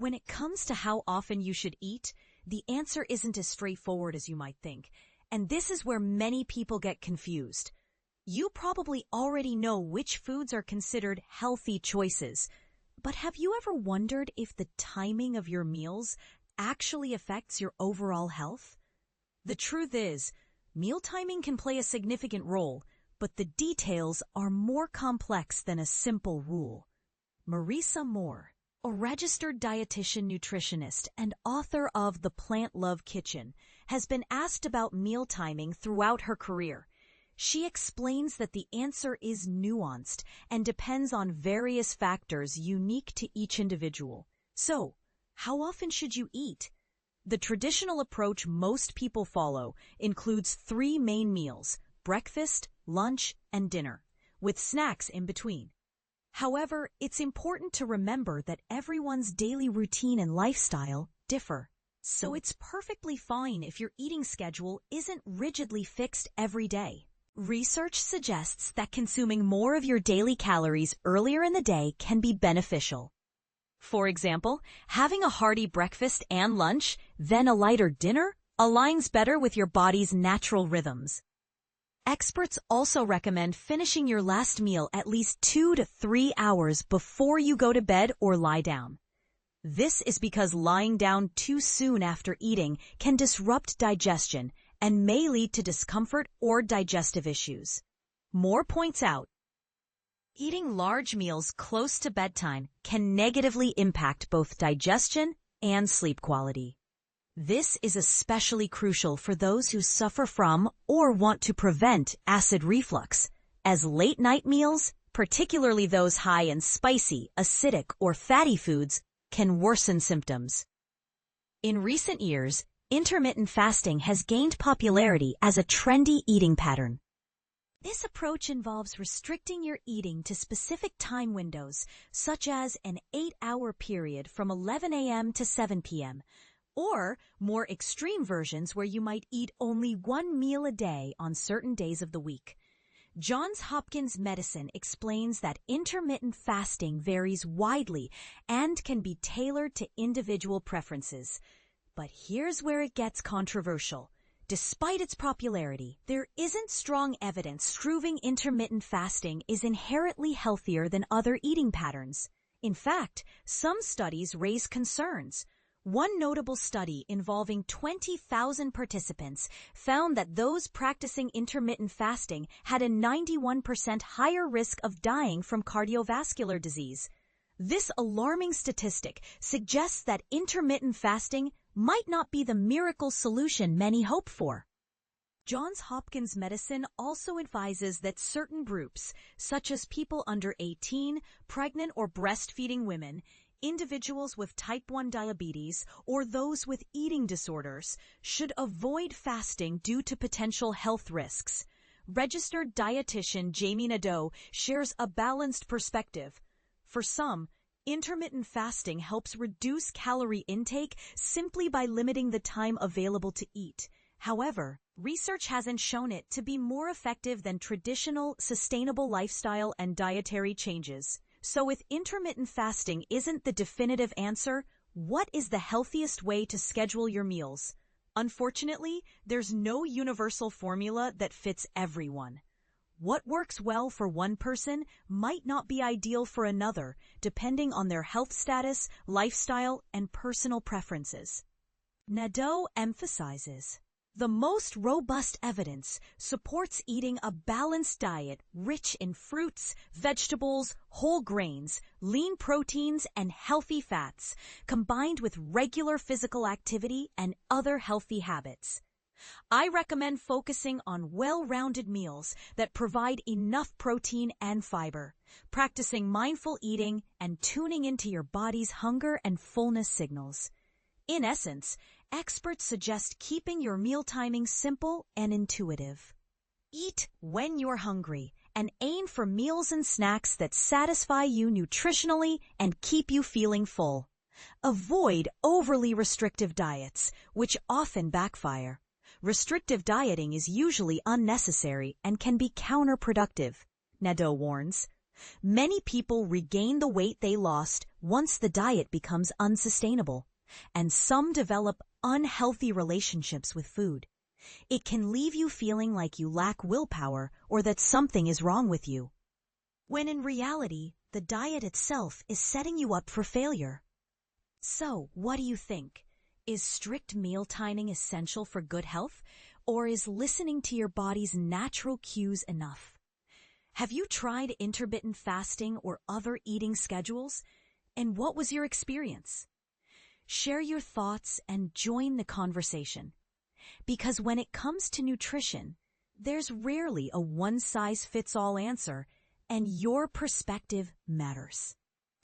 When it comes to how often you should eat, the answer isn't as straightforward as you might think, and this is where many people get confused. You probably already know which foods are considered healthy choices, but have you ever wondered if the timing of your meals actually affects your overall health? The truth is, meal timing can play a significant role, but the details are more complex than a simple rule. Marisa Moore, a registered dietitian nutritionist and author of The Plant Love Kitchen, has been asked about meal timing throughout her career. She explains that the answer is nuanced and depends on various factors unique to each individual. So, how often should you eat? The traditional approach most people follow includes 3 main meals: breakfast, lunch, and dinner, with snacks in between. However, it's important to remember that everyone's daily routine and lifestyle differ. So it's perfectly fine if your eating schedule isn't rigidly fixed every day. Research suggests that consuming more of your daily calories earlier in the day can be beneficial. For example, having a hearty breakfast and lunch, then a lighter dinner, aligns better with your body's natural rhythms. Experts also recommend finishing your last meal at least 2 to 3 hours before you go to bed or lie down. This is because lying down too soon after eating can disrupt digestion and may lead to discomfort or digestive issues. Moore points out, eating large meals close to bedtime can negatively impact both digestion and sleep quality. This is especially crucial for those who suffer from or want to prevent acid reflux, as late-night meals, particularly those high in spicy, acidic, or fatty foods, can worsen symptoms. In recent years, intermittent fasting has gained popularity as a trendy eating pattern. This approach involves restricting your eating to specific time windows, such as an 8-hour period from 11 a.m. to 7 p.m., or more extreme versions where you might eat only 1 meal a day on certain days of the week. Johns Hopkins Medicine explains that intermittent fasting varies widely and can be tailored to individual preferences. But here's where it gets controversial. Despite its popularity, there isn't strong evidence proving intermittent fasting is inherently healthier than other eating patterns. In fact, some studies raise concerns. One notable study involving 20,000 participants found that those practicing intermittent fasting had a 91% higher risk of dying from cardiovascular disease. This alarming statistic suggests that intermittent fasting might not be the miracle solution many hope for. Johns Hopkins Medicine also advises that certain groups, such as people under 18, pregnant or breastfeeding women, individuals with type 1 diabetes, or those with eating disorders, should avoid fasting due to potential health risks. Registered dietitian Jamie Nadeau shares a balanced perspective. For some, intermittent fasting helps reduce calorie intake simply by limiting the time available to eat. However, research hasn't shown it to be more effective than traditional, sustainable lifestyle and dietary changes. So if intermittent fasting isn't the definitive answer, what is the healthiest way to schedule your meals? Unfortunately, there's no universal formula that fits everyone. What works well for one person might not be ideal for another, depending on their health status, lifestyle, and personal preferences. Nadeau emphasizes, the most robust evidence supports eating a balanced diet rich in fruits, vegetables, whole grains, lean proteins, and healthy fats, combined with regular physical activity and other healthy habits. I recommend focusing on well-rounded meals that provide enough protein and fiber, practicing mindful eating, and tuning into your body's hunger and fullness signals. In essence, experts suggest keeping your meal timing simple and intuitive. Eat when you're hungry and aim for meals and snacks that satisfy you nutritionally and keep you feeling full. Avoid overly restrictive diets, which often backfire. Restrictive dieting is usually unnecessary and can be counterproductive, Nadeau warns. Many people regain the weight they lost once the diet becomes unsustainable, and some develop unhealthy relationships with food. It can leave you feeling like you lack willpower or that something is wrong with you, when in reality, the diet itself is setting you up for failure. So, what do you think? Is strict meal timing essential for good health, or is listening to your body's natural cues enough? Have you tried intermittent fasting or other eating schedules? And what was your experience? Share your thoughts and join the conversation. Because when it comes to nutrition, there's rarely a one-size-fits-all answer, and your perspective matters.